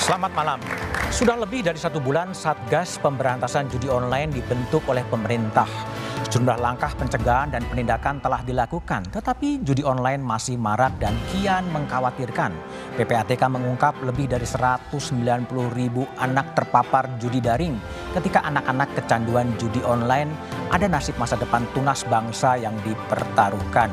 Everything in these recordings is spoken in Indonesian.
Selamat malam. Sudah lebih dari 1 bulan Satgas Pemberantasan Judi Online dibentuk oleh pemerintah. Sejumlah langkah pencegahan dan penindakan telah dilakukan, tetapi judi online masih marak dan kian mengkhawatirkan. PPATK mengungkap lebih dari 190.000 anak terpapar judi daring. Ketika anak-anak kecanduan judi online, ada nasib masa depan tunas bangsa yang dipertaruhkan.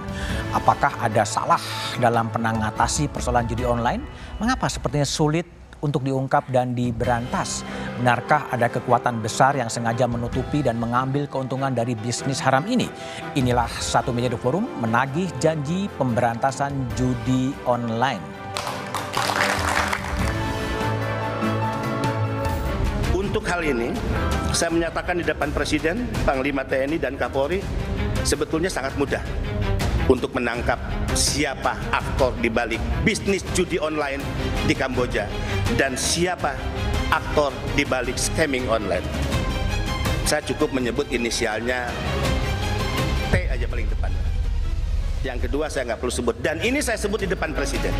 Apakah ada salah dalam mengatasi persoalan judi online? Mengapa sepertinya sulit untuk diungkap dan diberantas? Benarkah ada kekuatan besar yang sengaja menutupi dan mengambil keuntungan dari bisnis haram ini? Inilah Satu Meja The Forum menagih janji pemberantasan judi online. Untuk hal ini, saya menyatakan di depan Presiden, Panglima TNI dan Kapolri, sebetulnya sangat mudah untuk menangkap siapa aktor di balik bisnis judi online di Kamboja dan siapa aktor di balik scamming online. Saya cukup menyebut inisialnya T aja paling depan. Yang kedua saya nggak perlu sebut, dan ini saya sebut di depan Presiden.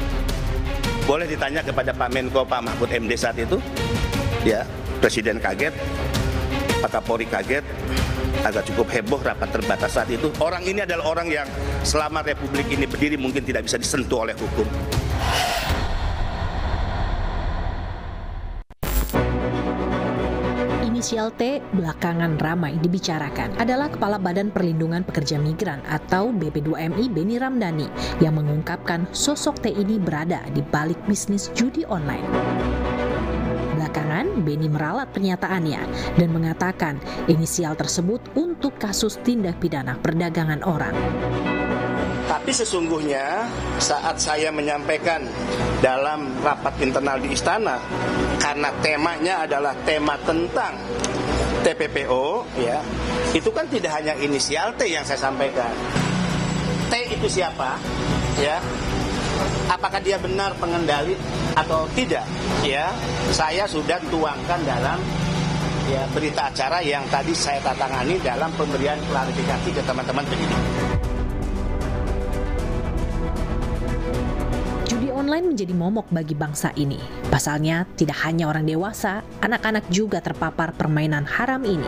Boleh ditanya kepada Pak Menko, Pak Mahfud MD saat itu, ya, Presiden kaget, Pak Kapolri kaget, agak cukup heboh rapat terbatas saat itu. Orang ini adalah orang yang selama Republik ini berdiri mungkin tidak bisa disentuh oleh hukum. Inisial T belakangan ramai dibicarakan adalah Kepala Badan Perlindungan Pekerja Migran atau BP2MI Beni Ramdhani yang mengungkapkan sosok T ini berada di balik bisnis judi online. Belakangan, Beni meralat pernyataannya dan mengatakan inisial tersebut untuk kasus tindak pidana perdagangan orang. Tapi sesungguhnya saat saya menyampaikan dalam rapat internal di Istana, karena temanya adalah tema tentang TPPO, ya, itu kan tidak hanya inisial T yang saya sampaikan. T itu siapa? Ya. Apakah dia benar pengendali atau tidak? Ya, saya sudah tuangkan dalam berita acara yang tadi saya tatangani dalam pemberian klarifikasi ke teman-teman penyidik. Judi online menjadi momok bagi bangsa ini. Pasalnya, tidak hanya orang dewasa, anak-anak juga terpapar permainan haram ini.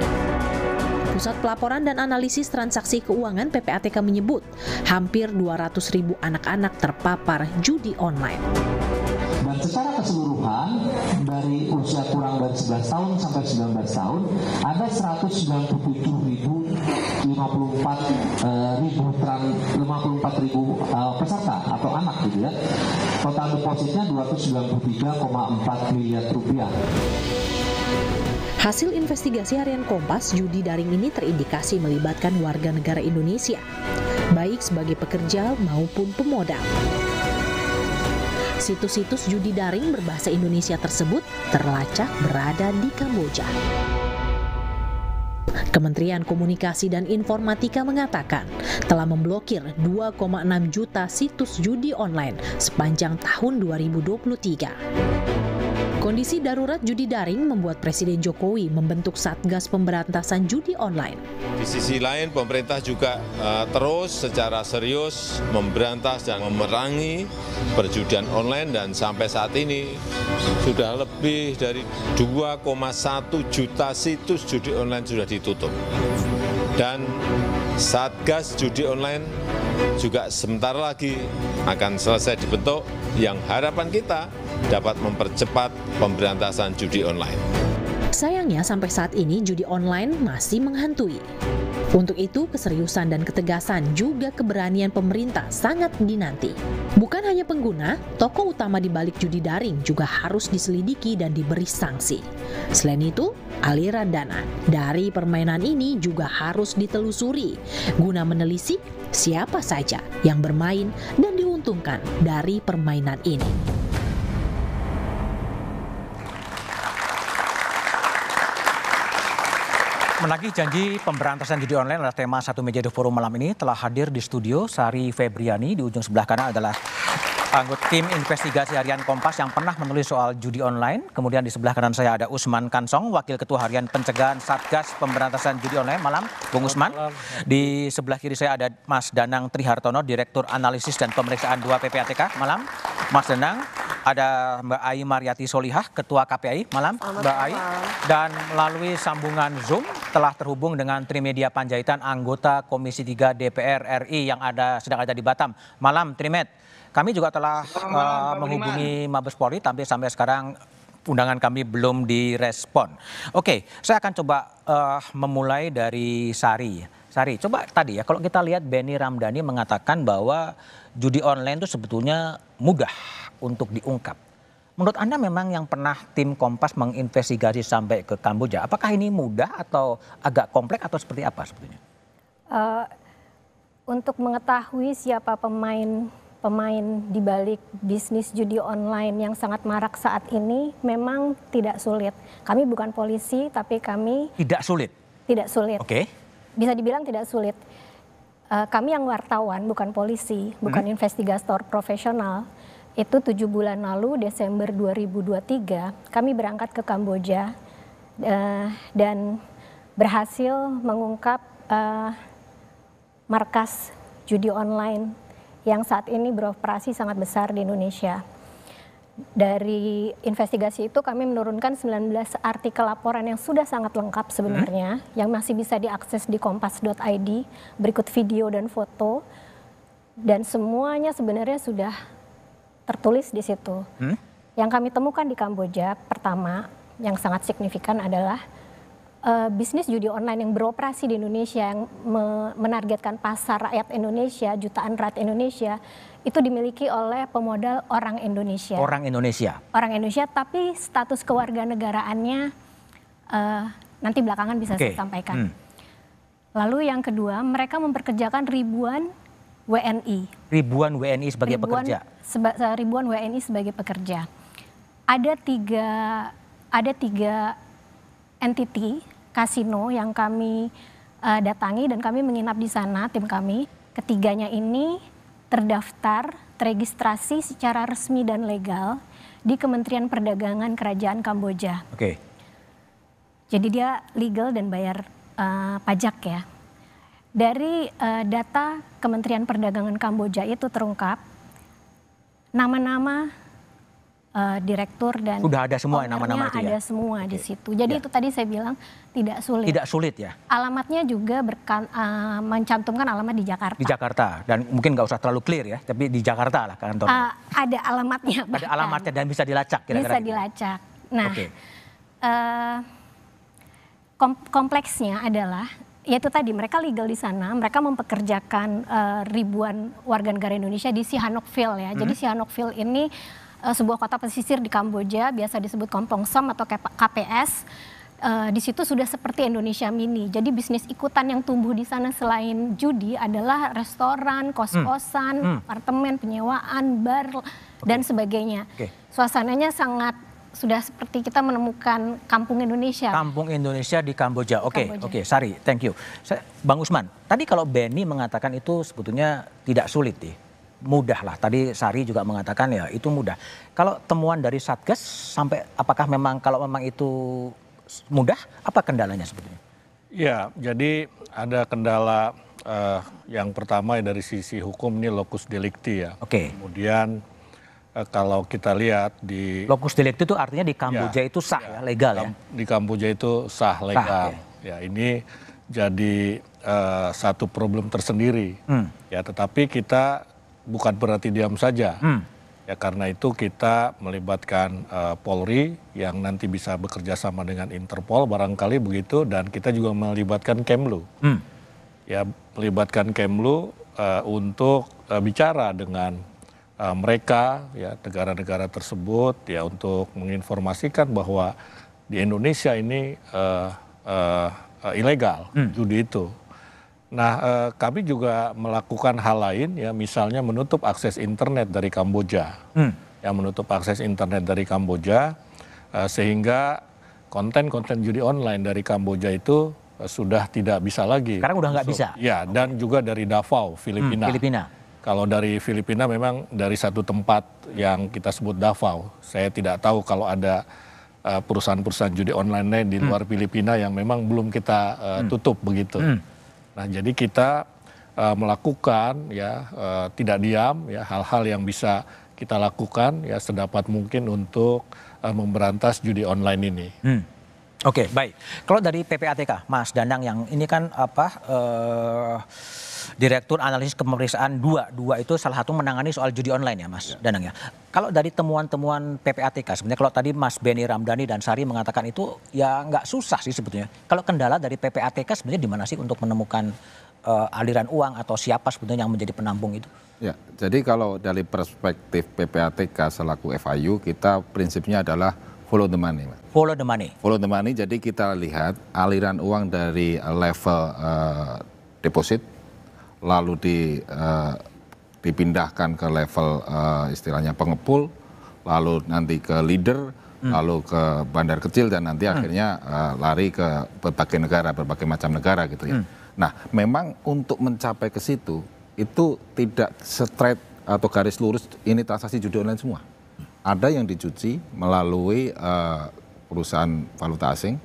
Pusat Pelaporan dan Analisis Transaksi Keuangan PPATK menyebut hampir 200.000 anak-anak terpapar judi online. Dan secara keseluruhan dari usia kurang dari 11 tahun sampai 19 tahun ada 197.054 peserta atau anak gitu ya. Total depositnya 293,4 miliar rupiah. Hasil investigasi harian Kompas, judi daring ini terindikasi melibatkan warga negara Indonesia, baik sebagai pekerja maupun pemodal. Situs-situs judi daring berbahasa Indonesia tersebut terlacak berada di Kamboja. Kementerian Komunikasi dan Informatika mengatakan telah memblokir 2,6 juta situs judi online sepanjang tahun 2023. Kondisi darurat judi daring membuat Presiden Jokowi membentuk Satgas Pemberantasan Judi Online. Di sisi lain, pemerintah juga terus secara serius memberantas dan memerangi perjudian online, dan sampai saat ini sudah lebih dari 2,1 juta situs judi online sudah ditutup. Dan Satgas Judi Online juga sebentar lagi akan selesai dibentuk, yang harapan kita dapat mempercepat pemberantasan judi online. Sayangnya sampai saat ini judi online masih menghantui. Untuk itu keseriusan dan ketegasan juga keberanian pemerintah sangat dinanti. Bukan hanya pengguna, tokoh utama di balik judi daring juga harus diselidiki dan diberi sanksi. Selain itu, aliran dana dari permainan ini juga harus ditelusuri guna menelisik siapa saja yang bermain dan diuntungkan dari permainan ini. Menagih janji pemberantasan judi online adalah tema Satu Meja The Forum malam ini. Telah hadir di studio Sari Febriani, di ujung sebelah kanan adalah anggota tim investigasi harian Kompas yang pernah menulis soal judi online. Kemudian di sebelah kanan saya ada Usman Kansong, Wakil Ketua Harian Pencegahan Satgas Pemberantasan Judi Online. Malam, Bung Usman. Di sebelah kiri saya ada Mas Danang Trihartono, Direktur Analisis dan Pemeriksaan 2 PPATK. Malam, Mas Danang. Ada Mbak Ai Mariati Solihah, Ketua KPAI. Malam, Mbak Ai. Dan melalui sambungan Zoom telah terhubung dengan Trimedia Panjaitan, anggota Komisi 3 DPR RI yang sedang ada di Batam. Malam, Trimed. Kami juga telah menghubungi Mabes Polri, tapi sampai sekarang undangan kami belum direspon. Oke, saya akan coba memulai dari Sari. Sari, coba tadi ya, kalau kita lihat Benny Ramdhani mengatakan bahwa judi online itu sebetulnya mudah untuk diungkap. Menurut Anda memang yang pernah tim Kompas menginvestigasi sampai ke Kamboja, apakah ini mudah atau agak kompleks atau seperti apa sebetulnya? Untuk mengetahui siapa pemain di balik bisnis judi online yang sangat marak saat ini memang tidak sulit. Kami bukan polisi, tapi kami... Tidak sulit? Tidak sulit. Oke. Bisa dibilang tidak sulit. Kami yang wartawan, bukan polisi, bukan investigator profesional. Itu 7 bulan lalu, Desember 2023, kami berangkat ke Kamboja dan berhasil mengungkap markas judi online yang saat ini beroperasi sangat besar di Indonesia. Dari investigasi itu kami menurunkan 19 artikel laporan yang sudah sangat lengkap sebenarnya, yang masih bisa diakses di kompas.id, berikut video dan foto, dan semuanya sebenarnya sudah tertulis di situ. Yang kami temukan di Kamboja, pertama yang sangat signifikan adalah bisnis judi online yang beroperasi di Indonesia, yang menargetkan pasar rakyat Indonesia, jutaan rakyat Indonesia, itu dimiliki oleh pemodal orang Indonesia. Orang Indonesia? Orang Indonesia, tapi status kewarganegaraannya nanti belakangan bisa saya sampaikan. Lalu yang kedua, mereka memperkerjakan ribuan WNI. Ribuan WNI sebagai pekerja? Ribuan WNI sebagai pekerja. Ada tiga entity kasino yang kami datangi dan kami menginap di sana, tim kami. Ketiganya ini terdaftar, teregistrasi secara resmi dan legal di Kementerian Perdagangan Kerajaan Kamboja. Oke. Jadi dia legal dan bayar pajak ya. Dari data Kementerian Perdagangan Kamboja itu terungkap nama-nama direktur dan sudah ada semua nama-nama itu ya? Ada semua di situ. Jadi itu tadi saya bilang tidak sulit. Tidak sulit ya? Alamatnya juga mencantumkan alamat di Jakarta. Di Jakarta, dan mungkin nggak usah terlalu clear ya, tapi di Jakarta lah kantornya. Ada alamatnya. Ada alamatnya dan bisa dilacak kira-kira. Bisa dilacak. Nah, kompleksnya adalah, yaitu tadi mereka legal di sana, mereka mempekerjakan ribuan warga negara Indonesia di Sihanoukville ya. Jadi Sihanoukville ini sebuah kota pesisir di Kamboja, biasa disebut Kampong Som atau KPS. Di situ sudah seperti Indonesia mini. Jadi bisnis ikutan yang tumbuh di sana selain judi adalah restoran, kos-kosan, apartemen, penyewaan, bar, dan sebagainya. Suasananya sudah seperti kita menemukan kampung Indonesia. Kampung Indonesia di Kamboja. Oke, Sari, thank you. Bang Usman, tadi kalau Benny mengatakan itu sebetulnya tidak sulit nih. Mudah lah, tadi Sari juga mengatakan ya itu mudah. Kalau temuan dari Satgas sampai apakah kalau memang itu mudah, apa kendalanya sebetulnya? Ya, jadi ada kendala yang pertama dari sisi hukum ini locus delicti ya. Kemudian kalau kita lihat di... Locus delicti itu artinya di Kamboja itu sah ya, legal ya? Di Kamboja itu sah, legal. Ya, ini jadi satu problem tersendiri. Ya, tetapi kita bukan berarti diam saja, ya karena itu kita melibatkan Polri yang nanti bisa bekerja sama dengan Interpol barangkali begitu, dan kita juga melibatkan Kemlu, ya melibatkan Kemlu untuk bicara dengan mereka, ya negara-negara tersebut, ya untuk menginformasikan bahwa di Indonesia ini ilegal judi itu. Nah, kami juga melakukan hal lain ya, misalnya menutup akses internet dari Kamboja. Ya, menutup akses internet dari Kamboja sehingga konten-konten judi online dari Kamboja itu sudah tidak bisa lagi. Sekarang udah nggak bisa? Ya, dan juga dari Davao, Filipina. Kalau dari Filipina memang dari satu tempat yang kita sebut Davao. Saya tidak tahu kalau ada perusahaan-perusahaan judi online lain di luar Filipina yang memang belum kita tutup begitu. Nah, jadi kita melakukan ya tidak diam ya hal-hal yang bisa kita lakukan ya sedapat mungkin untuk memberantas judi online ini. Oke, baik. Kalau dari PPATK, Mas Danang yang ini kan Direktur Analisis Pemeriksaan 2 itu salah satu menangani soal judi online ya Mas Danang ya. Kalau dari temuan-temuan PPATK sebenarnya kalau tadi Mas Benny Ramdhani dan Sari mengatakan itu ya nggak susah sih sebetulnya. Kalau kendala dari PPATK sebenarnya di mana sih untuk menemukan aliran uang atau siapa sebetulnya yang menjadi penampung itu? Ya, jadi kalau dari perspektif PPATK selaku FIU kita prinsipnya adalah follow the money. Follow the money. Follow the money, jadi kita lihat aliran uang dari level deposit, lalu dipindahkan ke level istilahnya pengepul, lalu nanti ke leader, lalu ke bandar kecil, dan nanti akhirnya lari ke berbagai negara, berbagai macam negara gitu ya. Nah, memang untuk mencapai ke situ, itu tidak straight atau garis lurus ini transaksi judi online semua. Ada yang dicuci melalui perusahaan valuta asing,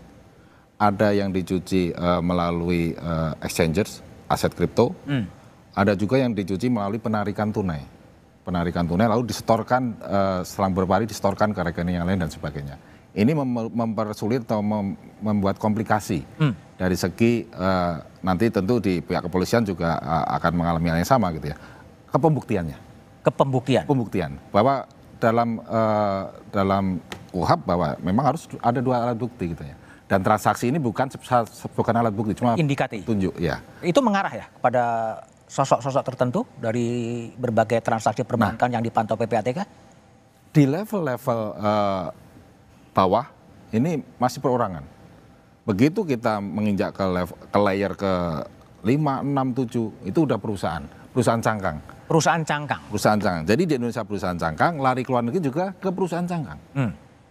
ada yang dicuci melalui exchangers, aset kripto, ada juga yang dicuci melalui penarikan tunai. Penarikan tunai lalu disetorkan selang beberapa hari disetorkan ke rekening yang lain dan sebagainya. Ini mempersulit atau membuat komplikasi dari segi nanti tentu di pihak kepolisian juga akan mengalami hal yang sama gitu ya. Kepembuktiannya. Pembuktian bahwa dalam KUHP bahwa memang harus ada 2 alat bukti gitu ya. Dan transaksi ini bukan alat bukti, cuma indikatif. Tunjuk ya. Itu mengarah ya kepada sosok-sosok tertentu dari berbagai transaksi perbankan yang dipantau PPATK? Di level-level bawah ini masih perorangan. Begitu kita menginjak ke layer ke 5, 6, 7 itu udah perusahaan cangkang. Perusahaan cangkang. Jadi di Indonesia perusahaan cangkang, lari ke luar negeri juga ke perusahaan cangkang.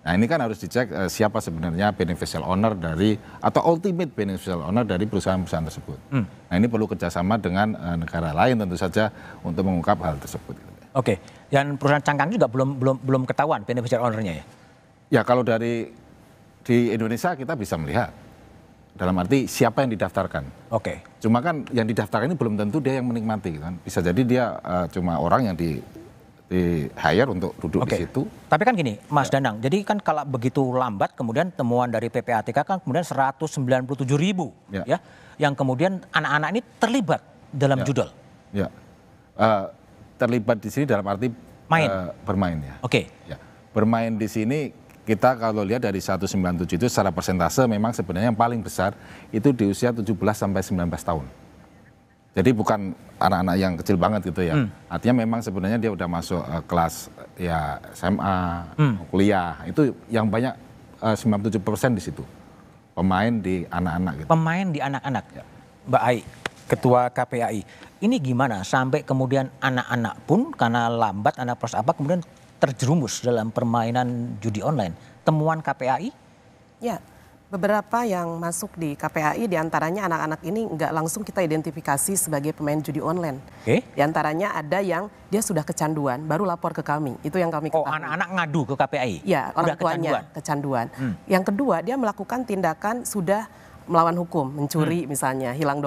Nah ini kan harus dicek siapa sebenarnya beneficial owner dari atau ultimate beneficial owner dari perusahaan-perusahaan tersebut. Nah ini perlu kerjasama dengan negara lain tentu saja untuk mengungkap hal tersebut. Oke, dan perusahaan cangkang juga belum ketahuan beneficial ownernya ya? Ya kalau di Indonesia kita bisa melihat. Dalam arti siapa yang didaftarkan. Oke. Cuma kan yang didaftarkan ini belum tentu dia yang menikmati kan. Bisa jadi dia cuma orang yang di hire untuk duduk di situ. Tapi kan gini, Mas Danang, jadi kan kalau begitu lambat kemudian temuan dari PPATK kan kemudian 197.000 ya, yang kemudian anak-anak ini terlibat dalam judul. Ya, terlibat di sini dalam arti bermain ya. Oke. Ya. Bermain di sini kita kalau lihat dari 197 itu secara persentase memang sebenarnya yang paling besar itu di usia 17 sampai 19 tahun. Jadi bukan anak-anak yang kecil banget gitu ya. Artinya memang sebenarnya dia udah masuk kelas ya SMA, kuliah. Itu yang banyak 97% di situ. Pemain di anak-anak gitu. Pemain di anak-anak. Ya. Mbak Ai, Ketua KPAI. Ini gimana sampai kemudian anak-anak pun karena lambat anak proses apa kemudian terjerumus dalam permainan judi online. Temuan KPAI? Ya, beberapa yang masuk di KPAI diantaranya anak-anak ini nggak langsung kita identifikasi sebagai pemain judi online. Diantaranya ada yang dia sudah kecanduan, baru lapor ke kami. Itu yang kami ketahui. Oh, anak-anak ngadu ke KPAI? Ya, orang tuanya kecanduan. Yang kedua, dia melakukan tindakan sudah melawan hukum, mencuri misalnya, hilang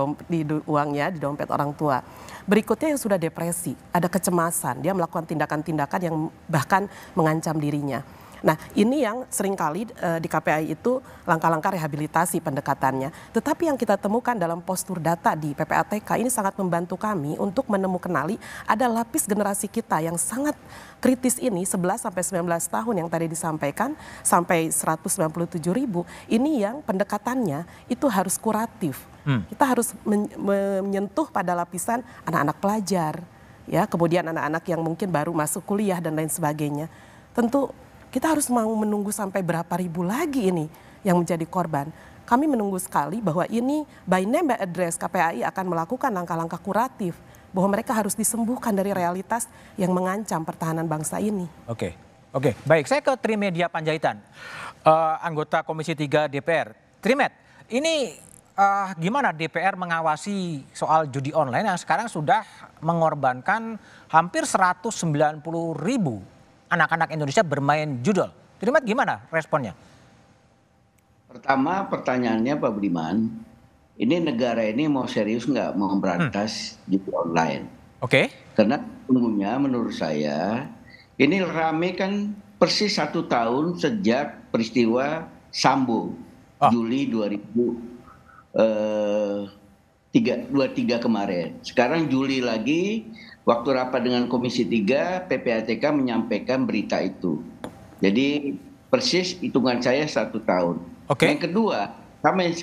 uangnya di dompet orang tua. Berikutnya yang sudah depresi, ada kecemasan, dia melakukan tindakan-tindakan yang bahkan mengancam dirinya. Nah ini yang seringkali di KPAI itu langkah-langkah rehabilitasi pendekatannya. Tetapi yang kita temukan dalam postur data di PPATK ini sangat membantu kami untuk menemukan ada lapis generasi kita yang sangat kritis ini 11 sampai 19 tahun yang tadi disampaikan sampai 197.000 ini yang pendekatannya itu harus kuratif. Kita harus menyentuh pada lapisan anak-anak pelajar, ya, kemudian anak-anak yang mungkin baru masuk kuliah dan lain sebagainya. Tentu kita harus mau menunggu sampai berapa ribu lagi ini yang menjadi korban. Kami menunggu sekali bahwa ini by name by address KPAI akan melakukan langkah-langkah kuratif bahwa mereka harus disembuhkan dari realitas yang mengancam pertahanan bangsa ini. Oke, baik. Saya ke Trimedia Panjaitan, anggota Komisi 3 DPR. Trimed, ini gimana DPR mengawasi soal judi online yang sekarang sudah mengorbankan hampir 190.000 anak-anak Indonesia bermain judol. Trimed, gimana responnya? Pertama pertanyaannya Pak Budiman, ini negara ini mau serius nggak mau memberantas judi online. Oke. Karena sesungguhnya menurut saya ini rame kan persis 1 tahun sejak peristiwa Sambo Juli 2023 kemarin. Sekarang Juli lagi waktu rapat dengan Komisi 3 PPATK menyampaikan berita itu. Jadi persis hitungan saya 1 tahun. Yang kedua, sama yang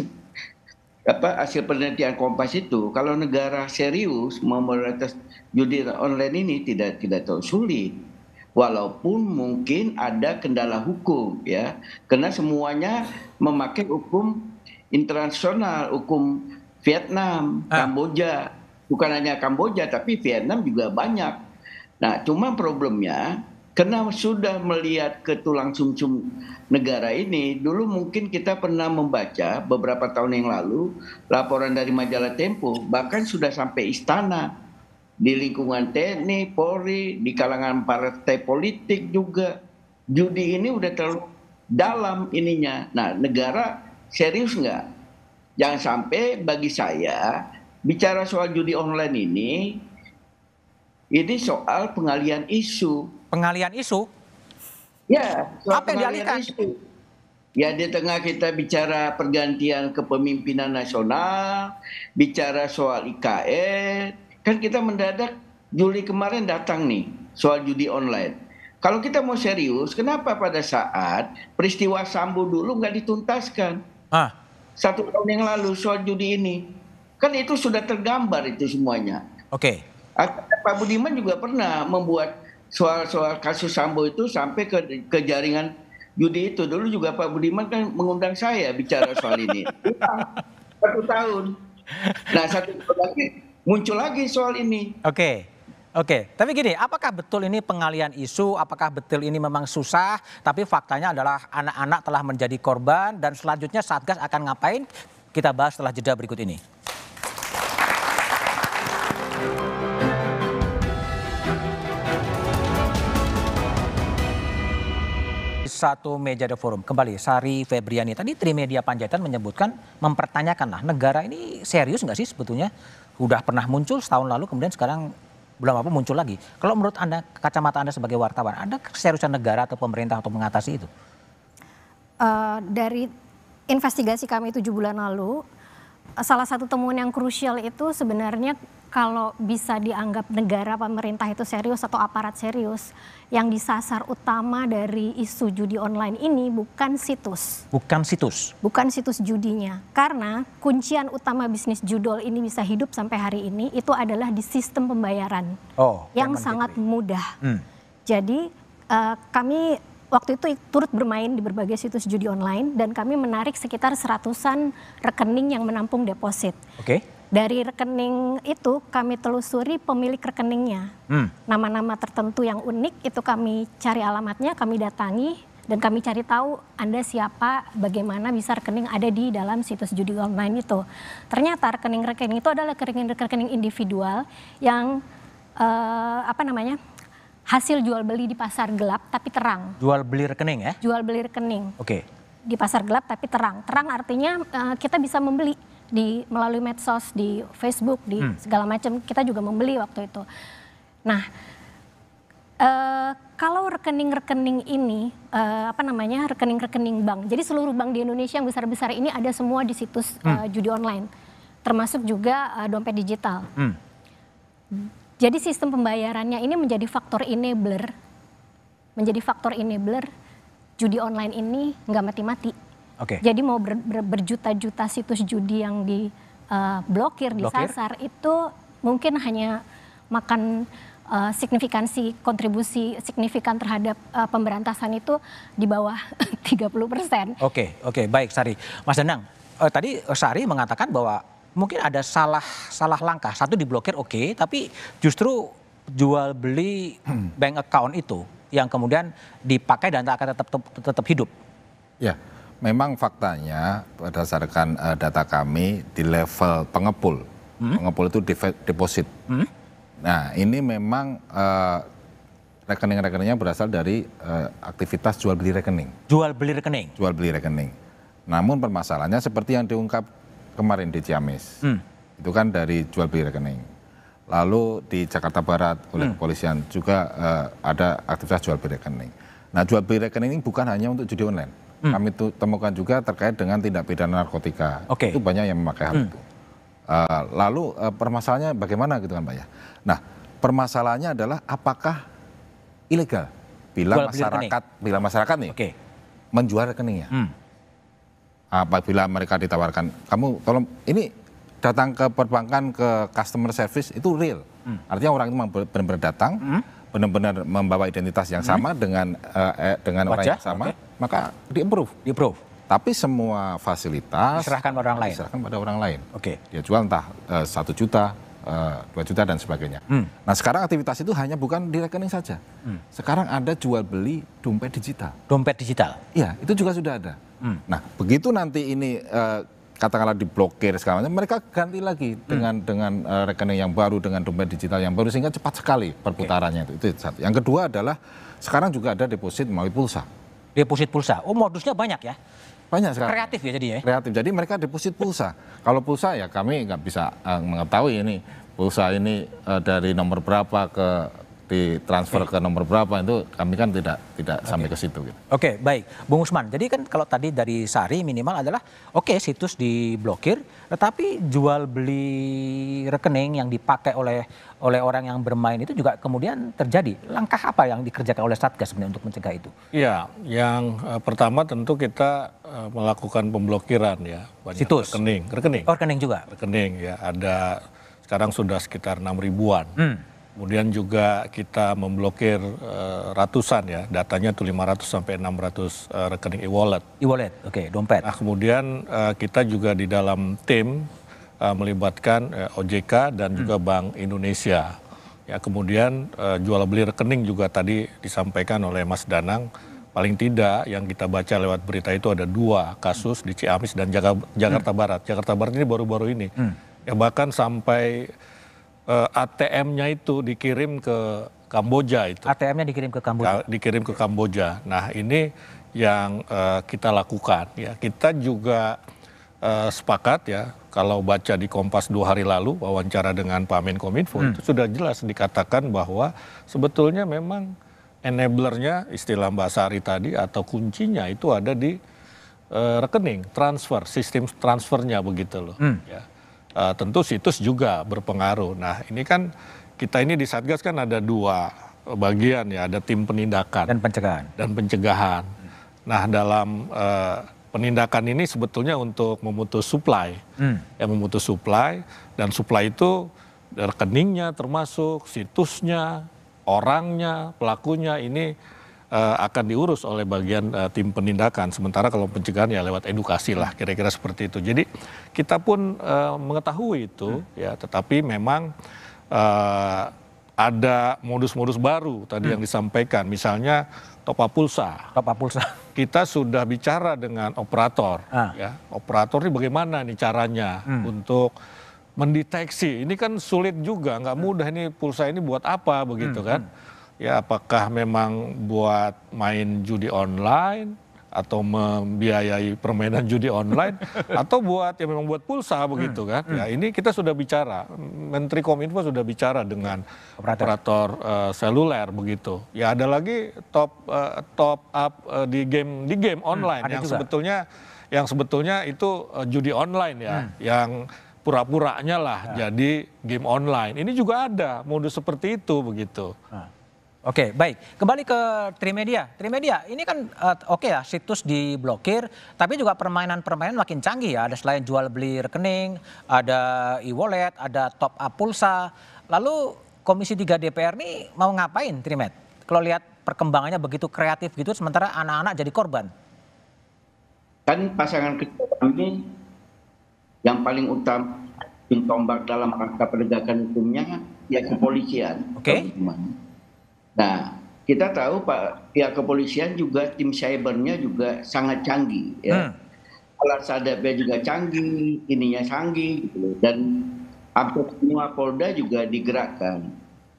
hasil penelitian Kompas itu, kalau negara serius memberantas judi online ini tidak terlalu sulit. Walaupun mungkin ada kendala hukum ya, karena semuanya memakai hukum internasional, hukum Vietnam, Kamboja, bukan hanya Kamboja tapi Vietnam juga banyak. Nah, cuma problemnya karena sudah melihat ke tulang sumsum negara ini, dulu mungkin kita pernah membaca beberapa tahun yang lalu laporan dari majalah Tempo, bahkan sudah sampai istana, di lingkungan TNI, Polri, di kalangan partai politik juga. Judi ini udah terlalu dalam ininya. Nah, negara serius nggak? Jangan sampai bagi saya, bicara soal judi online ini soal pengalian isu. Pengalian isu? Ya, apa yang dialihkan? Isu. Ya, di tengah kita bicara pergantian kepemimpinan nasional, bicara soal IKN, kan kita mendadak Juli kemarin datang nih soal judi online. Kalau kita mau serius, kenapa pada saat peristiwa Sambo dulu nggak dituntaskan? 1 tahun yang lalu soal judi ini. Kan itu sudah tergambar itu semuanya. Oke. Pak Budiman juga pernah membuat soal kasus Sambo itu sampai ke jaringan judi itu. Dulu juga Pak Budiman kan mengundang saya bicara soal ini. 1 tahun. Nah, 1 tahun lagi muncul lagi soal ini. Oke. Tapi gini, apakah betul ini pengalian isu? Apakah betul ini memang susah? Tapi faktanya adalah anak-anak telah menjadi korban dan selanjutnya Satgas akan ngapain? Kita bahas setelah jeda berikut ini. Satu meja The Forum. Kembali, Sari Febriani. Tadi Trimedia Panjaitan menyebutkan, mempertanyakan lah, negara ini serius nggak sih sebetulnya? Udah pernah muncul setahun lalu, kemudian sekarang belum apa muncul lagi. Kalau menurut Anda, kacamata Anda sebagai wartawan, ada keseriusan negara atau pemerintah untuk mengatasi itu? Dari investigasi kami 7 bulan lalu, salah satu temuan yang krusial itu sebenarnya kalau bisa dianggap negara pemerintah itu serius atau aparat serius, yang disasar utama dari isu judi online ini bukan situs. Bukan situs? Bukan situs judinya. Karena kuncian utama bisnis judol ini bisa hidup sampai hari ini itu adalah di sistem pembayaran yang sangat mudah. Jadi kami waktu itu turut bermain di berbagai situs judi online dan kami menarik sekitar 100-an rekening yang menampung deposit. Dari rekening itu kami telusuri pemilik rekeningnya. Nama-nama tertentu yang unik itu kami cari alamatnya, kami datangi dan kami cari tahu Anda siapa, bagaimana bisa rekening ada di dalam situs judi online itu. Ternyata rekening-rekening itu adalah rekening-rekening individual yang hasil jual beli di pasar gelap tapi terang. Jual beli rekening ya? Jual beli rekening. Di pasar gelap tapi terang. Terang artinya kita bisa membeli melalui medsos, di Facebook, di segala macam, kita juga membeli waktu itu. Nah, kalau rekening-rekening ini, rekening-rekening bank, jadi seluruh bank di Indonesia yang besar-besar ini ada semua di situs judi online, termasuk juga dompet digital. Jadi sistem pembayarannya ini menjadi faktor enabler judi online ini nggak mati-mati. Jadi mau berjuta-juta situs judi yang diblokir, disasar itu mungkin hanya makan kontribusi signifikan terhadap pemberantasan itu di bawah 30%. Oke, baik Sari. Mas Danang, tadi Sari mengatakan bahwa mungkin ada salah langkah. Satu diblokir tapi justru jual beli bank account itu yang kemudian dipakai dan akan tetap hidup. Ya. Memang faktanya berdasarkan data kami di level pengepul itu deposit. Nah ini memang rekening-rekeningnya berasal dari aktivitas jual beli rekening. Jual beli rekening. Namun permasalahannya seperti yang diungkap kemarin di Ciamis. Itu kan dari jual beli rekening. Lalu di Jakarta Barat oleh kepolisian juga ada aktivitas jual beli rekening. Nah, jual beli rekening ini bukan hanya untuk judi online. Kami temukan juga terkait dengan tindak pidana narkotika. Itu banyak yang memakai hal itu. Lalu permasalahannya bagaimana gitu kan Pak ya. Nah, permasalahannya adalah apakah ilegal bila masyarakat nih menjual rekeningnya. Apabila mereka ditawarkan, kamu tolong ini datang ke perbankan ke customer service itu real. Artinya orang itu benar-benar datang, benar-benar membawa identitas yang sama dengan orang yang sama, maka di-approve. Tapi semua fasilitas diserahkan pada orang lain. Dia jual entah 1 juta, 2 juta dan sebagainya. Nah, sekarang aktivitas itu hanya bukan di rekening saja. Sekarang ada jual beli dompet digital. Dompet digital? Iya, itu juga sudah ada. Nah, begitu nanti ini katakanlah diblokir segala macam, mereka ganti lagi dengan rekening yang baru, dengan dompet digital yang baru, sehingga cepat sekali perputarannya itu satu. Yang kedua adalah sekarang juga ada deposit melalui pulsa. Deposit pulsa, modusnya banyak ya? Banyak sekarang. Kreatif ya jadi ya? Kreatif, jadi mereka deposit pulsa. Kalau pulsa ya kami nggak bisa mengetahui ini pulsa ini dari nomor berapa ditransfer ke nomor berapa, itu kami kan tidak sampai ke situ. Gitu. Oke, baik. Bung Usman, jadi kan kalau tadi dari Sari minimal adalah situs diblokir, tetapi jual beli rekening yang dipakai oleh orang yang bermain itu juga kemudian terjadi. Langkah apa yang dikerjakan oleh Satgas sebenarnya untuk mencegah itu? Iya, yang pertama tentu kita melakukan pemblokiran ya. Situs? Rekening. Oh, rekening juga? Rekening ya, ada sekarang sudah sekitar 6 ribuan. Kemudian juga kita memblokir ratusan ya, datanya tuh 500 sampai 600 rekening e-wallet. E-wallet, dompet. Nah, kemudian kita juga di dalam tim melibatkan OJK dan juga Bank Indonesia. Ya, kemudian jual beli rekening juga tadi disampaikan oleh Mas Danang, paling tidak yang kita baca lewat berita itu ada 2 kasus di Ciamis dan Jakarta Barat. Jakarta Barat ini baru-baru ini. Ya, bahkan sampai ATM-nya itu dikirim ke Kamboja itu. ATM-nya dikirim ke Kamboja? Dikirim ke Kamboja. Nah, ini yang kita lakukan. Ya, kita juga sepakat ya, kalau baca di Kompas 2 hari lalu, wawancara dengan Pak Menkominfo, itu sudah jelas dikatakan bahwa sebetulnya memang enablernya, istilah Mbak Sari tadi, atau kuncinya itu ada di rekening, transfer, sistem transfernya begitu loh. Ya. Tentu situs juga berpengaruh. Nah, ini kan kita ini di Satgas kan ada 2 bagian ya, ada tim penindakan dan pencegahan. Nah, dalam penindakan ini sebetulnya untuk memutus supply, memutus supply, dan supply itu rekeningnya termasuk situsnya, orangnya, pelakunya ini akan diurus oleh bagian tim penindakan. Sementara kalau pencegahan ya lewat edukasi lah, kira-kira seperti itu. Jadi kita pun mengetahui itu ya, tetapi memang ada modus-modus baru tadi yang disampaikan. Misalnya top up pulsa. Kita sudah bicara dengan operator. Ya, operator ini bagaimana nih caranya untuk mendeteksi. Ini kan sulit juga, nggak mudah ini pulsa ini buat apa begitu kan. Ya, apakah memang buat main judi online atau membiayai permainan judi online atau buat ya memang buat pulsa begitu kan. Ya, ini kita sudah bicara, Menteri Kominfo sudah bicara dengan operator seluler begitu. Ya, ada lagi top up di game online yang sebetulnya itu judi online ya, yang pura-puranya lah jadi game online. Ini juga ada modus seperti itu begitu. Oke, baik. Kembali ke Trimedia. Trimedia, ini kan ya, situs diblokir, tapi juga permainan-permainan makin canggih ya. Ada selain jual beli rekening, ada e-wallet, ada top up pulsa. Lalu Komisi 3 DPR ini mau ngapain, Trimed? Kalau lihat perkembangannya begitu kreatif gitu, sementara anak-anak jadi korban. Kan pasangan kedua ini yang paling utama tombak dalam rangka penegakan hukumnya ya kepolisian. Nah, kita tahu pihak kepolisian juga tim cybernya juga sangat canggih ya. Alat sadapnya juga canggih, ininya canggih gitu. Dan hampir semua Polda juga digerakkan.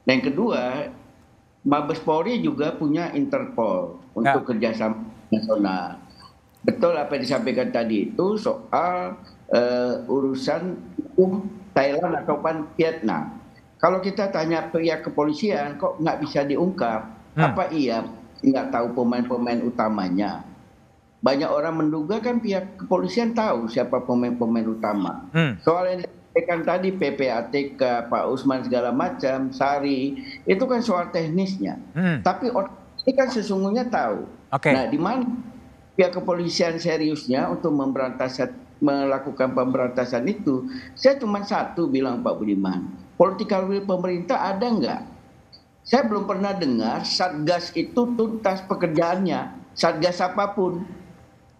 Dan yang kedua, Mabes Polri juga punya Interpol untuk kerjasama nasional. Betul apa yang disampaikan tadi itu soal urusan hukum Thailand ataupun Vietnam. Kalau kita tanya pihak kepolisian kok nggak bisa diungkap, apa iya nggak tahu pemain-pemain utamanya? Banyak orang menduga kan pihak kepolisian tahu siapa pemain-pemain utama. Soal yang disampaikan tadi PPATK, Pak Usman segala macam, Sari, itu kan soal teknisnya. Tapi orang ini kan sesungguhnya tahu. Nah, di mana pihak kepolisian seriusnya untuk melakukan pemberantasan itu? Saya cuma satu bilang Pak Budiman. Political will pemerintah ada nggak? Saya belum pernah dengar Satgas itu tuntas pekerjaannya. Satgas apapun.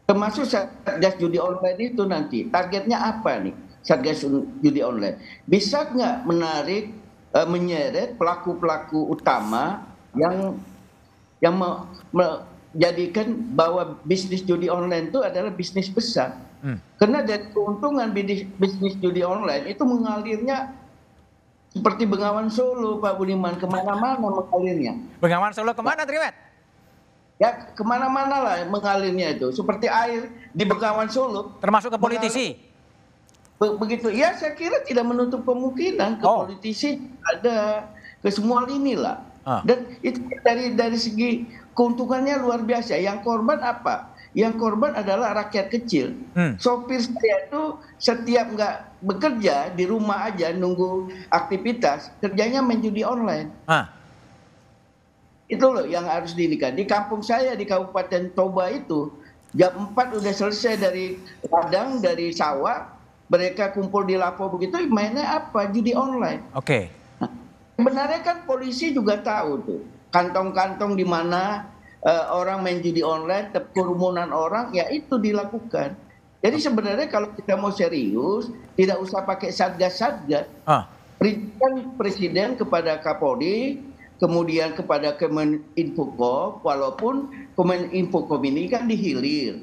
Termasuk Satgas judi online itu nanti. Targetnya apa nih? Satgas judi online. Bisa nggak menarik, menyeret pelaku-pelaku utama yang menjadikan bahwa bisnis judi online itu adalah bisnis besar. Karena dari keuntungan bisnis judi online itu mengalirnya seperti Bengawan Solo, Pak Budiman, kemana-mana mengalirnya. Bengawan Solo kemana, Triwet? Ya, kemana-mana lah mengalirnya itu. Seperti air di Bengawan Solo. Termasuk ke politisi? Begitu. Ya, saya kira tidak menutup kemungkinan ke politisi ada, ke semua lini lah. Dan itu dari segi keuntungannya luar biasa. Yang korban apa? Yang korban adalah rakyat kecil. Sopir saya itu setiap nggak bekerja di rumah aja nunggu aktivitas, kerjanya main judi online. Itu loh yang harus diinginkan. Di kampung saya di Kabupaten Toba itu jam 4 udah selesai dari ladang, dari sawah, mereka kumpul di lapo begitu, mainnya apa? Judi online. Nah, sebenarnya kan polisi juga tahu tuh kantong-kantong di mana orang main judi online, kerumunan orang, ya itu dilakukan. Jadi sebenarnya kalau kita mau serius, tidak usah pakai satgas-satgas. Perintah Presiden kepada Kapolri, kemudian kepada Kemeninfocom, walaupun Kemeninfocom ini kan dihilir.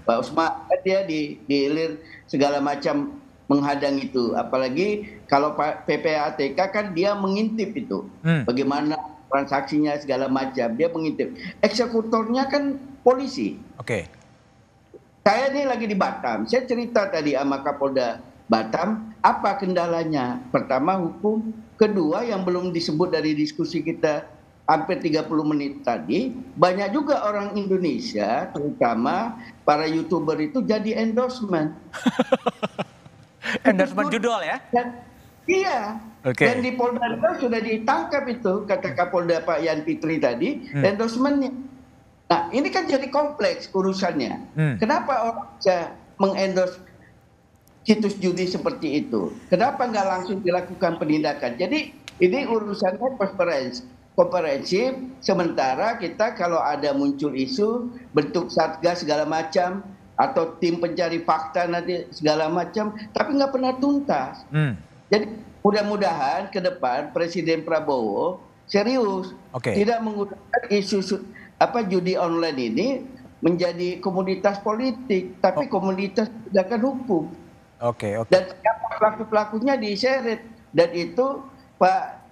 Pak Usman dia dihilir segala macam menghadang itu. Apalagi kalau PPATK kan dia mengintip itu. Bagaimana transaksinya segala macam, dia mengintip. Eksekutornya kan polisi. Saya ini lagi di Batam, saya cerita tadi sama Kapolda Batam, apa kendalanya? Pertama hukum, kedua yang belum disebut dari diskusi kita hampir 30 menit tadi, banyak juga orang Indonesia, terutama para YouTuber itu jadi endorsement. Endorsement judul ya? Iya. Dan di Polda sudah ditangkap itu, kata Kapolda Pak Yan Fitri tadi, endorsementnya. Nah, ini kan jadi kompleks urusannya. Kenapa orang bisa mengendorse situs judi seperti itu? Kenapa nggak langsung dilakukan penindakan? Jadi ini urusannya komprehensif. Sementara kita kalau ada muncul isu bentuk satgas segala macam atau tim pencari fakta nanti segala macam, tapi nggak pernah tuntas. Jadi mudah-mudahan ke depan Presiden Prabowo serius, tidak menggunakan isu judi online ini menjadi komoditas politik, tapi komoditas penegakan hukum. Dan pelaku-pelakunya diseret. Dan itu Pak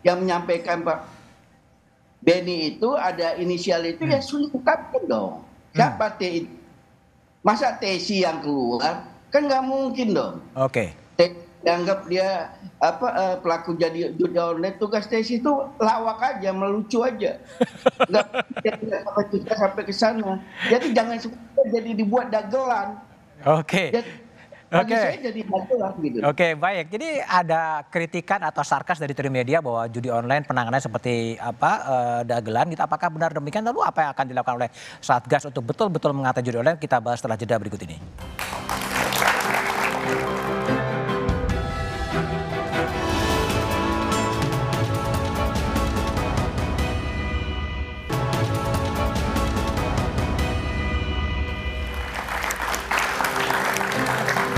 yang menyampaikan Pak Beni itu ada inisial itu ya sulit ungkapkan dong. Siapa T itu? Masa Tesi yang keluar? Kan nggak mungkin dong. Dianggap dia pelaku jadi judi online, tugas Tesi itu lawak aja, melucu aja, nggak sampai ke sana. Jadi jangan jadi dibuat dagelan. Saya jadi dagelan gitu. Baik. Jadi ada kritikan atau sarkas dari Trimedia bahwa judi online penanganannya seperti dagelan. Gitu. Apakah benar demikian? Lalu apa yang akan dilakukan oleh Satgas untuk betul-betul mengatasi judi online? Kita bahas setelah jeda berikut ini.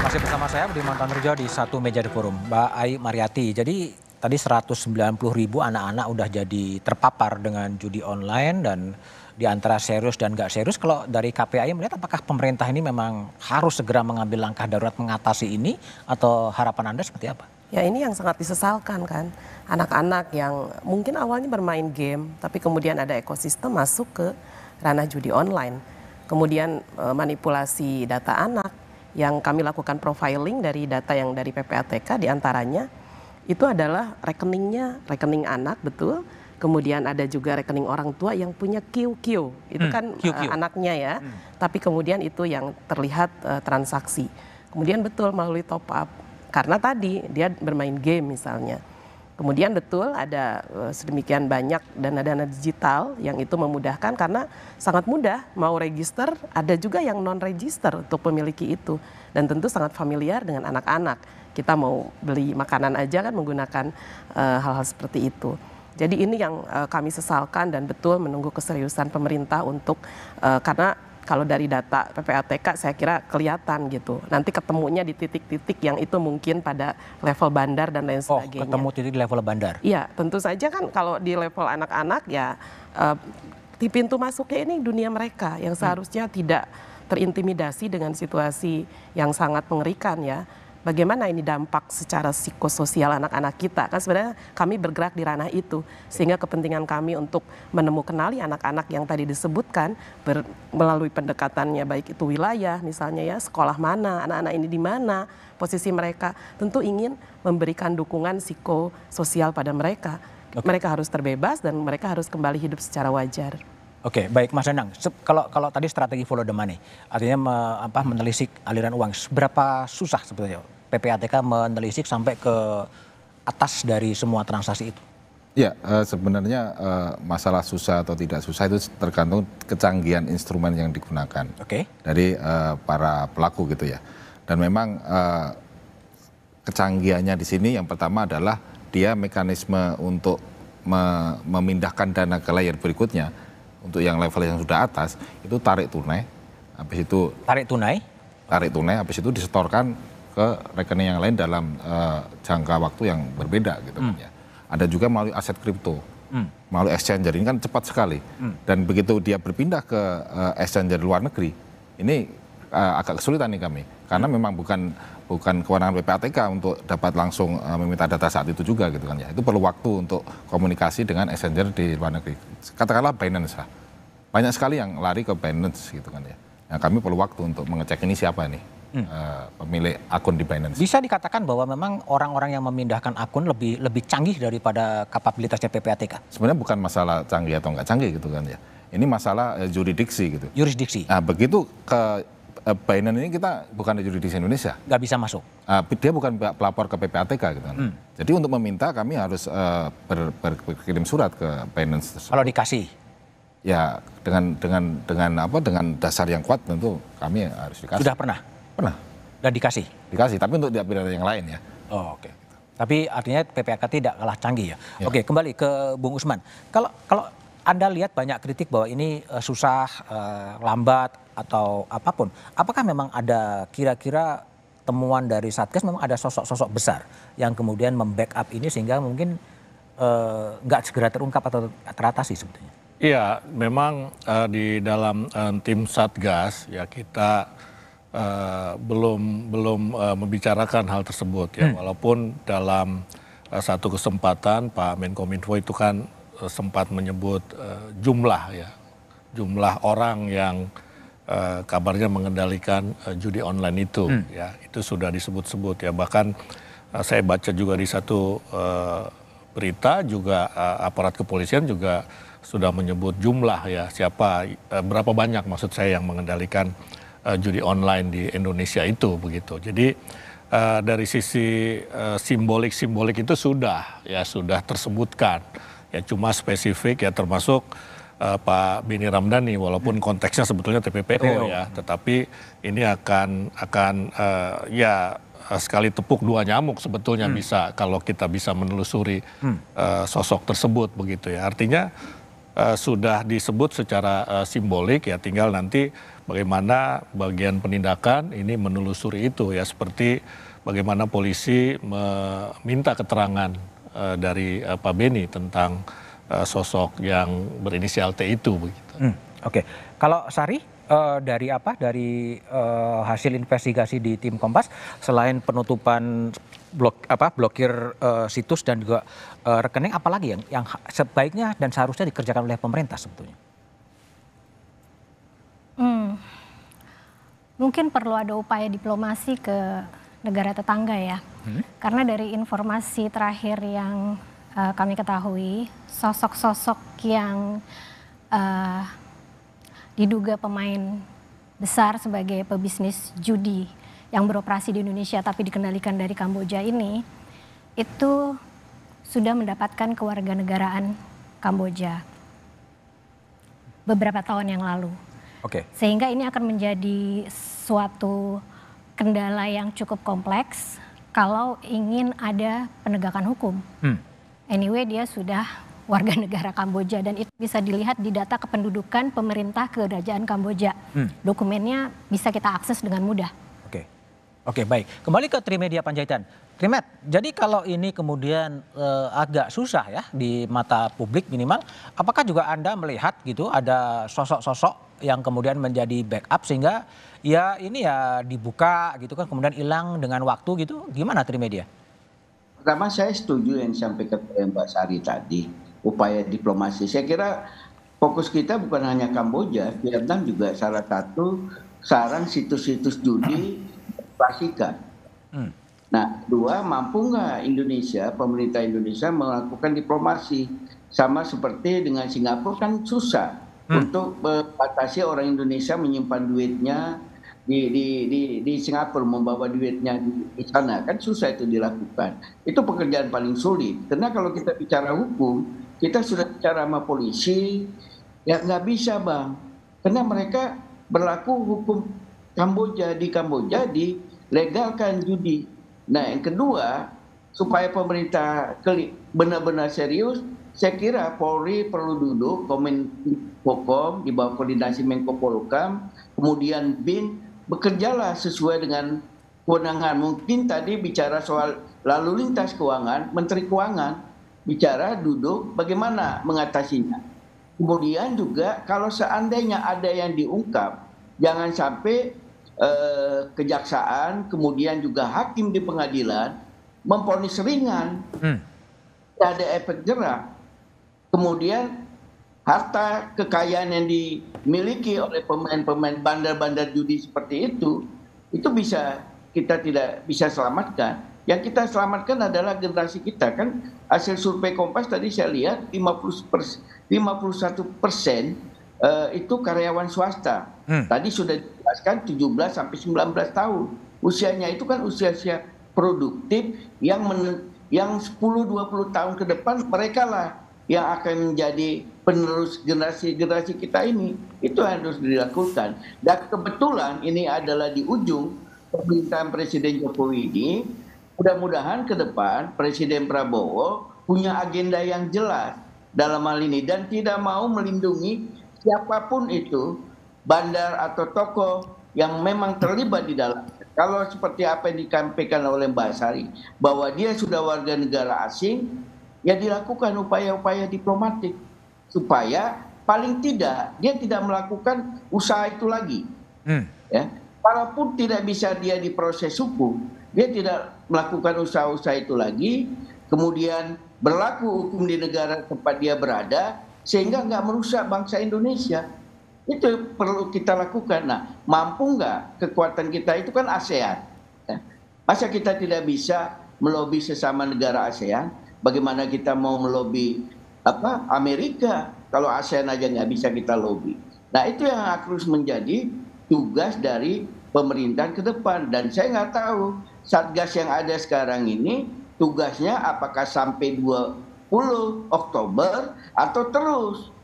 Masih bersama saya Budiman Tanurjo di Satu Meja di Forum. Mbak Ai Mariati, jadi tadi 190.000 anak-anak udah jadi terpapar dengan judi online dan di antara serius dan nggak serius. Kalau dari KPAI melihat apakah pemerintah ini memang harus segera mengambil langkah darurat mengatasi ini atau harapan Anda seperti apa? Ya ini yang sangat disesalkan kan. Anak-anak yang mungkin awalnya bermain game tapi kemudian ada ekosistem masuk ke ranah judi online. Kemudian manipulasi data anak yang kami lakukan profiling dari data yang dari PPATK diantaranya itu adalah rekeningnya, rekening anak betul, kemudian ada juga rekening orang tua yang punya QQ, itu kan anaknya ya, tapi kemudian itu yang terlihat transaksi. Kemudian betul melalui top up, karena tadi dia bermain game misalnya. Kemudian betul ada sedemikian banyak dana-dana digital yang itu memudahkan karena sangat mudah mau register, ada juga yang non-register untuk memiliki itu. Dan tentu sangat familiar dengan anak-anak. Kita mau beli makanan aja kan menggunakan hal-hal seperti itu. Jadi ini yang kami sesalkan dan betul menunggu keseriusan pemerintah untuk, karena kalau dari data PPATK saya kira kelihatan gitu. Nanti ketemunya di titik-titik yang itu mungkin pada level bandar dan lain sebagainya. Oh, ketemu titik di level bandar? Iya, tentu saja kan kalau di level anak-anak ya di pintu masuknya ini dunia mereka yang seharusnya tidak terintimidasi dengan situasi yang sangat mengerikan ya. Bagaimana ini dampak secara psikososial anak-anak kita? Kan sebenarnya kami bergerak di ranah itu. Sehingga kepentingan kami untuk kenali anak-anak yang tadi disebutkan melalui pendekatannya baik itu wilayah misalnya ya, sekolah mana, anak-anak ini di mana, posisi mereka. Tentu ingin memberikan dukungan psikososial pada mereka. Mereka harus terbebas dan mereka harus kembali hidup secara wajar. Oke, baik Mas Danang. Kalau tadi strategi follow the money, artinya menelisik aliran uang, seberapa susah sebetulnya PPATK menelisik sampai ke atas dari semua transaksi itu? Ya, sebenarnya masalah susah atau tidak susah itu tergantung kecanggihan instrumen yang digunakan dari para pelaku gitu ya. Dan memang kecanggihannya di sini yang pertama adalah dia mekanisme untuk memindahkan dana ke layer berikutnya. Untuk yang level yang sudah atas itu tarik tunai, habis itu tarik tunai, habis itu disetorkan ke rekening yang lain dalam jangka waktu yang berbeda gitu kan ya. Ada juga melalui aset kripto, melalui exchanger, ini kan cepat sekali. Dan begitu dia berpindah ke exchanger luar negeri, ini agak kesulitan nih kami, karena memang bukan kewenangan PPATK untuk dapat langsung meminta data saat itu juga gitu kan ya. Itu perlu waktu untuk komunikasi dengan exchanger di luar negeri. Katakanlah Binance lah. Banyak sekali yang lari ke Binance gitu kan ya. Nah, kami perlu waktu untuk mengecek ini siapa nih pemilik akun di Binance. Bisa dikatakan bahwa memang orang-orang yang memindahkan akun lebih canggih daripada kapabilitasnya PPATK? Sebenarnya bukan masalah canggih atau nggak canggih gitu kan ya. Ini masalah jurisdiksi gitu. Jurisdiksi? Nah, begitu ke Binance ini kita bukan di jurisdiksi Indonesia. Nggak bisa masuk? Dia bukan pelapor ke PPATK gitu kan. Jadi untuk meminta kami harus berkirim surat ke Binance tersebut. Kalau dikasih? Ya dengan dasar yang kuat tentu kami harus dikasih. Sudah pernah? Pernah. Dan dikasih? Dikasih, tapi untuk pidana yang lain ya. Oh, oke. Tapi artinya PPATK tidak kalah canggih ya. Oke, kembali ke Bung Usman. Kalau Anda lihat banyak kritik bahwa ini susah, lambat atau apapun. Apakah memang ada kira-kira temuan dari Satgas, memang ada sosok-sosok besar yang kemudian membackup ini sehingga mungkin nggak segera terungkap atau teratasi sebetulnya? Iya, memang di dalam tim Satgas ya kita belum membicarakan hal tersebut ya, walaupun dalam satu kesempatan Pak Menkominfo itu kan sempat menyebut jumlah orang yang kabarnya mengendalikan judi online itu ya, itu sudah disebut-sebut ya, bahkan saya baca juga di satu berita juga aparat kepolisian juga sudah menyebut jumlah ya, berapa banyak maksud saya yang mengendalikan judi online di Indonesia itu begitu. Jadi dari sisi simbolik itu sudah tersebutkan ya, cuma spesifik ya, termasuk Pak Beni Ramdhani walaupun konteksnya sebetulnya TPPO ya, tetapi ini akan ya sekali tepuk dua nyamuk sebetulnya bisa kalau kita bisa menelusuri sosok tersebut begitu ya. Artinya sudah disebut secara simbolik ya, tinggal nanti bagaimana bagian penindakan ini menelusuri itu ya, seperti bagaimana polisi meminta keterangan dari Pak Beni tentang sosok yang berinisial T itu begitu. Oke. Kalau Sari dari hasil investigasi di tim Kompas, selain penutupan blokir situs dan juga rekening, apalagi yang sebaiknya dan seharusnya dikerjakan oleh pemerintah sebetulnya? Mungkin perlu ada upaya diplomasi ke negara tetangga ya. Karena dari informasi terakhir yang kami ketahui, sosok-sosok yang diduga pemain besar sebagai pebisnis judi yang beroperasi di Indonesia tapi dikendalikan dari Kamboja ini, itu sudah mendapatkan kewarganegaraan Kamboja beberapa tahun yang lalu. Sehingga ini akan menjadi suatu kendala yang cukup kompleks kalau ingin ada penegakan hukum. Anyway, dia sudah warga negara Kamboja dan itu bisa dilihat di data kependudukan pemerintah kerajaan Kamboja. Dokumennya bisa kita akses dengan mudah. Oke, baik. Kembali ke Trimedia Panjaitan. Trimet, jadi kalau ini kemudian agak susah ya di mata publik minimal, apakah juga Anda melihat gitu ada sosok-sosok yang kemudian menjadi backup sehingga ya ini ya dibuka gitu kan kemudian hilang dengan waktu gitu, gimana Trimedia? Pertama saya setuju yang disampaikan Mbak Sari tadi, upaya diplomasi. Saya kira fokus kita bukan hanya Kamboja, Vietnam juga salah satu sarang situs-situs judi dioperasikan. Nah, kedua, mampu nggak Indonesia, pemerintah Indonesia melakukan diplomasi sama seperti dengan Singapura kan susah untuk membatasi orang Indonesia menyimpan duitnya di Singapura, membawa duitnya di sana kan susah itu dilakukan. Itu pekerjaan paling sulit karena kalau kita bicara hukum, kita sudah bicara sama polisi, ya nggak bisa bang, karena mereka berlaku hukum Kamboja dilegalkan judi. Nah yang kedua, supaya pemerintah benar-benar serius, saya kira Polri perlu duduk, Kominfo di bawah koordinasi Menko Polhukam, kemudian BIN bekerjalah sesuai dengan kewenangan. Mungkin tadi bicara soal lalu lintas keuangan, Menteri Keuangan bicara duduk bagaimana mengatasinya. Kemudian juga kalau seandainya ada yang diungkap, jangan sampai kejaksaan, kemudian juga hakim di pengadilan memvonis ringan, tidak ada efek jerak. Kemudian harta kekayaan yang dimiliki oleh pemain-pemain bandar-bandar judi seperti itu bisa kita tidak bisa selamatkan. Yang kita selamatkan adalah generasi kita kan. Hasil survei Kompas tadi saya lihat 51% itu karyawan swasta. Tadi sudah dijelaskan 17 sampai 19 tahun. Usianya itu kan usia produktif yang 10-20 tahun ke depan mereka lah yang akan menjadi penerus generasi kita ini. Itu harus dilakukan. Dan kebetulan ini adalah di ujung pemerintahan Presiden Jokowi ini. Mudah-mudahan ke depan Presiden Prabowo punya agenda yang jelas dalam hal ini dan tidak mau melindungi siapapun itu, bandar atau tokoh yang memang terlibat di dalam. Kalau seperti apa yang disampaikan oleh Mbak Sari, bahwa dia sudah warga negara asing, ya dilakukan upaya-upaya diplomatik supaya paling tidak dia tidak melakukan usaha itu lagi. Ya, walaupun tidak bisa dia diproses hukum, dia tidak melakukan usaha-usaha itu lagi, kemudian berlaku hukum di negara tempat dia berada, sehingga nggak merusak bangsa Indonesia. Itu perlu kita lakukan. Nah, mampu nggak kekuatan kita itu kan ASEAN. Masa kita tidak bisa melobi sesama negara ASEAN? Bagaimana kita mau melobi Amerika kalau ASEAN aja nggak bisa kita lobi? Nah, itu yang harus menjadi tugas dari pemerintahan ke depan. Dan saya nggak tahu Satgas yang ada sekarang ini tugasnya apakah sampai 20 Oktober atau terus.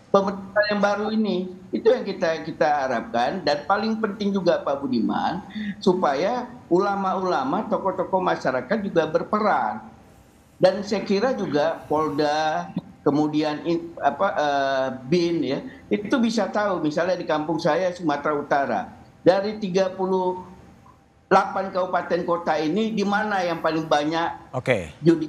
Pemerintah yang baru ini itu yang kita harapkan. Dan paling penting juga Pak Budiman, supaya ulama-ulama, tokoh-tokoh masyarakat juga berperan. Dan saya kira juga Polda, kemudian BIN ya, itu bisa tahu. Misalnya di kampung saya Sumatera Utara, dari 38 kabupaten kota ini di mana yang paling banyak judi.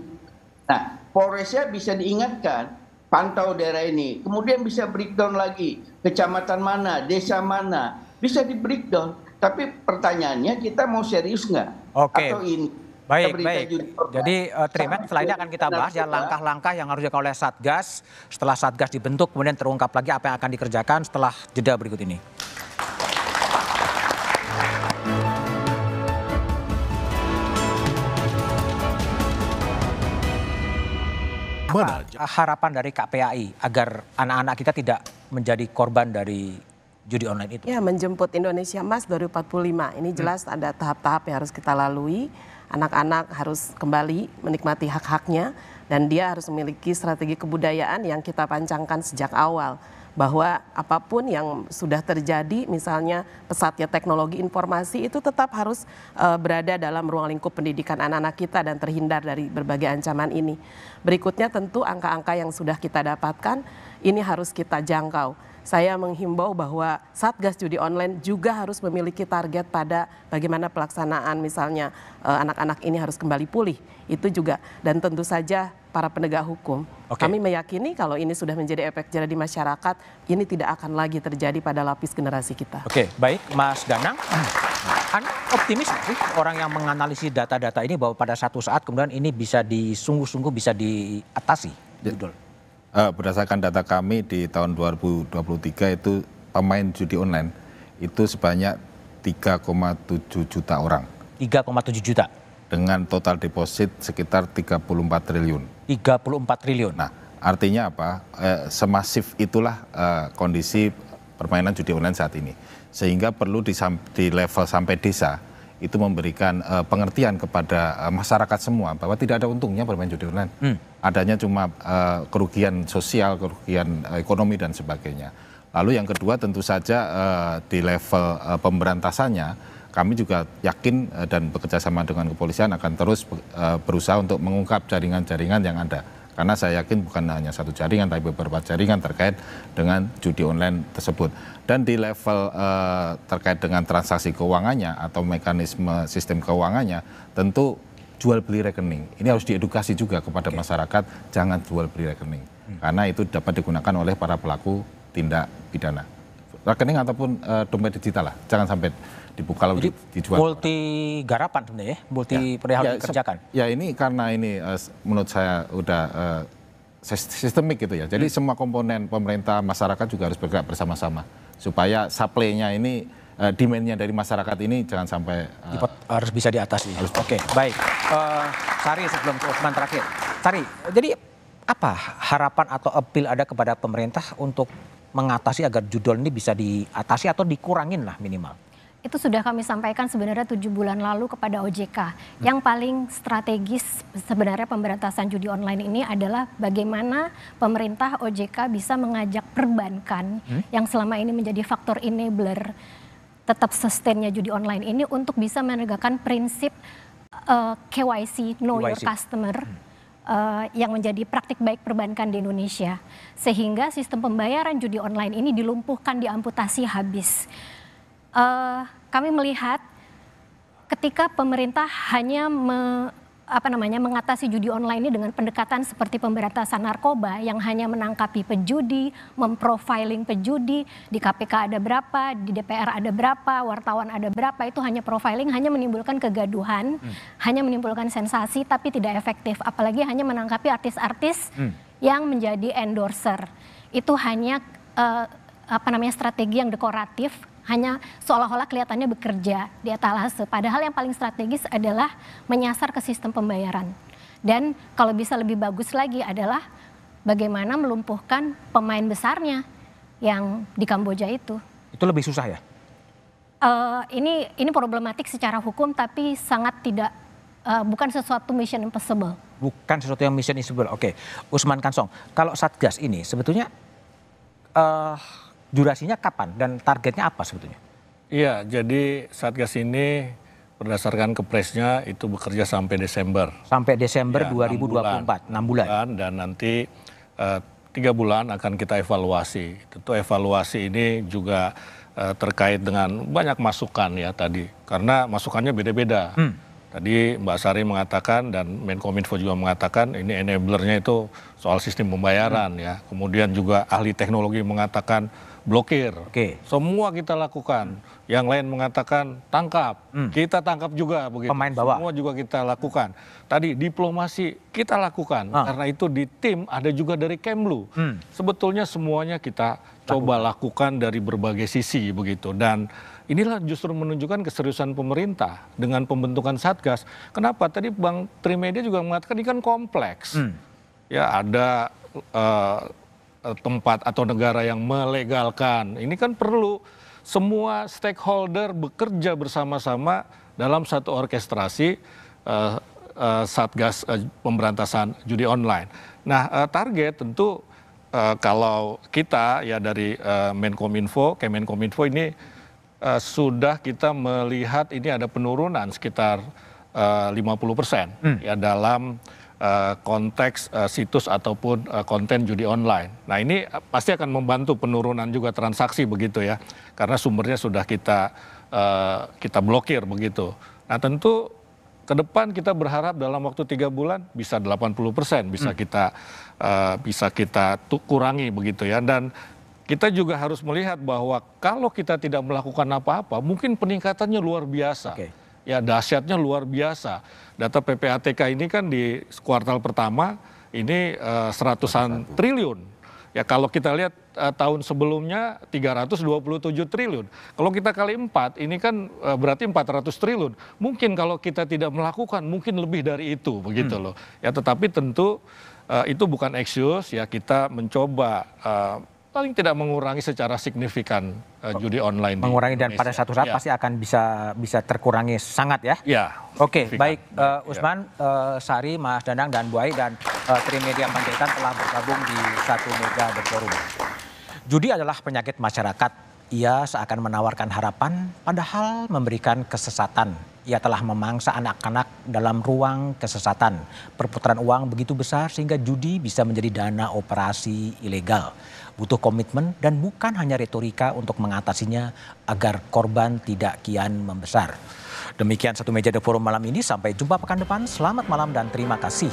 Nah, Polresnya bisa diingatkan, pantau daerah ini. Kemudian bisa breakdown lagi, kecamatan mana, desa mana, bisa di breakdown. Tapi pertanyaannya, kita mau serius nggak? Atau ini? Baik. Jadi Trimet, setelah ini akan kita bahas ya langkah-langkah yang harus dilakukan oleh Satgas. Setelah Satgas dibentuk, kemudian terungkap lagi apa yang akan dikerjakan setelah jeda berikut ini. harapan dari KPAI agar anak-anak kita tidak menjadi korban dari judi online itu? Ya, menjemput Indonesia Emas 2045. Ini jelas ada tahap-tahap yang harus kita lalui. Anak-anak harus kembali menikmati hak-haknya dan dia harus memiliki strategi kebudayaan yang kita pancangkan sejak awal. Bahwa apapun yang sudah terjadi, misalnya pesatnya teknologi informasi itu tetap harus berada dalam ruang lingkup pendidikan anak-anak kita dan terhindar dari berbagai ancaman ini. Berikutnya tentu angka-angka yang sudah kita dapatkan ini harus kita jangkau. Saya menghimbau bahwa Satgas Judi Online juga harus memiliki target pada bagaimana pelaksanaan misalnya anak-anak ini harus kembali pulih. Itu juga dan tentu saja para penegak hukum. Kami meyakini kalau ini sudah menjadi efek jerah di masyarakat, ini tidak akan lagi terjadi pada lapis generasi kita. Oke, baik Mas Danang. Anda optimis nggak sih orang yang menganalisis data-data ini bahwa pada satu saat kemudian ini bisa sungguh-sungguh bisa diatasi? Berdasarkan data kami di tahun 2023 itu pemain judi online itu sebanyak 3,7 juta orang. 3,7 juta? Dengan total deposit sekitar 34 triliun. 34 triliun? Nah, artinya apa? Semasif itulah kondisi permainan judi online saat ini. Sehingga perlu di level sampai desa itu memberikan pengertian kepada masyarakat semua bahwa tidak ada untungnya bermain judi online. Adanya cuma kerugian sosial, kerugian ekonomi dan sebagainya. Lalu yang kedua tentu saja di level pemberantasannya kami juga yakin dan bekerjasama dengan kepolisian akan terus berusaha untuk mengungkap jaringan-jaringan yang ada. Karena saya yakin bukan hanya satu jaringan, tapi beberapa jaringan terkait dengan judi online tersebut. Dan di level terkait dengan transaksi keuangannya atau mekanisme sistem keuangannya, tentu jual beli rekening. Ini harus diedukasi juga kepada masyarakat, jangan jual beli rekening. Karena itu dapat digunakan oleh para pelaku tindak pidana. Rekening ataupun dompet digital lah, jangan sampai dibuka lalu dijual. Multi garapan sebenarnya ya, multi perihal dikerjakan. Ya ini karena ini menurut saya udah sistemik gitu ya. Jadi semua komponen pemerintah, masyarakat juga harus bergerak bersama-sama supaya supply-nya ini demand-nya dari masyarakat ini jangan sampai harus bisa diatasi. Oke, baik. Sari sebelum ke Usman terakhir. Sari, jadi apa harapan atau appeal ada kepada pemerintah untuk mengatasi agar judul ini bisa diatasi atau dikurangin lah minimal? Itu sudah kami sampaikan sebenarnya 7 bulan lalu kepada OJK. Yang paling strategis sebenarnya pemberantasan judi online ini adalah bagaimana pemerintah OJK bisa mengajak perbankan yang selama ini menjadi faktor enabler tetap sustainnya judi online ini untuk bisa menegakkan prinsip KYC, Know Your Customer, yang menjadi praktik baik perbankan di Indonesia. Sehingga sistem pembayaran judi online ini dilumpuhkan, diamputasi habis. Kami melihat ketika pemerintah hanya mengatasi judi online ini dengan pendekatan seperti pemberantasan narkoba yang hanya menangkapi pejudi, memprofiling pejudi, di KPK ada berapa, di DPR ada berapa, wartawan ada berapa, itu hanya profiling, hanya menimbulkan kegaduhan, hanya menimbulkan sensasi tapi tidak efektif, apalagi hanya menangkapi artis-artis yang menjadi endorser. Itu hanya strategi yang dekoratif, hanya seolah-olah kelihatannya bekerja di etalase. Padahal yang paling strategis adalah menyasar ke sistem pembayaran. Dan kalau bisa lebih bagus lagi adalah bagaimana melumpuhkan pemain besarnya yang di Kamboja itu. Itu lebih susah ya? Ini problematik secara hukum tapi sangat tidak, bukan sesuatu mission impossible. Bukan sesuatu yang mission impossible. Oke, Usman Kansong, kalau Satgas ini sebetulnya durasinya kapan dan targetnya apa sebetulnya? Iya, jadi Satgas ini berdasarkan kepresnya itu bekerja sampai Desember. Sampai Desember ya, 2024, 6 bulan. Dan nanti 3 bulan akan kita evaluasi. Tentu evaluasi ini juga terkait dengan banyak masukan ya tadi. Karena masukannya beda-beda. Tadi Mbak Sari mengatakan dan Menkominfo juga mengatakan ini enablernya itu soal sistem pembayaran ya. Kemudian juga ahli teknologi mengatakan blokir. Semua kita lakukan. Yang lain mengatakan tangkap. Kita tangkap juga begitu. Pemain bawah. Semua juga kita lakukan. Tadi diplomasi kita lakukan. Karena itu di tim ada juga dari Kemlu. Sebetulnya semuanya kita coba lakukan dari berbagai sisi begitu. Dan inilah justru menunjukkan keseriusan pemerintah dengan pembentukan Satgas. Kenapa? Tadi Bang Trimedia juga mengatakan ini kan kompleks. Ya ada tempat atau negara yang melegalkan. Ini kan perlu semua stakeholder bekerja bersama-sama dalam satu orkestrasi Satgas pemberantasan judi online. Nah, target tentu kalau kita ya dari Kemenkominfo ini sudah kita melihat ini ada penurunan sekitar 50% ya dalam konteks situs ataupun konten judi online. Nah, ini pasti akan membantu penurunan juga transaksi begitu ya, karena sumbernya sudah kita blokir begitu. Nah, tentu ke depan kita berharap dalam waktu 3 bulan bisa 80% bisa kita kurangi begitu ya. Dan kita juga harus melihat bahwa kalau kita tidak melakukan apa-apa, mungkin peningkatannya luar biasa. Ya, dahsyatnya luar biasa. Data PPATK ini kan di kuartal pertama ini 100-an triliun. Ya, kalau kita lihat tahun sebelumnya 327 triliun. Kalau kita kali 4, ini kan berarti 400 triliun. Mungkin kalau kita tidak melakukan, mungkin lebih dari itu, begitu loh. Ya, tetapi tentu itu bukan excuse, ya kita mencoba paling tidak mengurangi secara signifikan judi online. Mengurangi dan pada satu saat pasti akan bisa terkurangi sangat ya. Ya. Oke, baik Usman, Sari, Mas Danang dan Bu Ai dan Trimedia Panjaitan telah bergabung di satu meja The Forum. Judi adalah penyakit masyarakat. Ia seakan menawarkan harapan, padahal memberikan kesesatan. Ia telah memangsa anak-anak dalam ruang kesesatan. Perputaran uang begitu besar sehingga judi bisa menjadi dana operasi ilegal. Butuh komitmen dan bukan hanya retorika untuk mengatasinya agar korban tidak kian membesar. Demikian satu meja The Forum malam ini. Sampai jumpa pekan depan. Selamat malam dan terima kasih.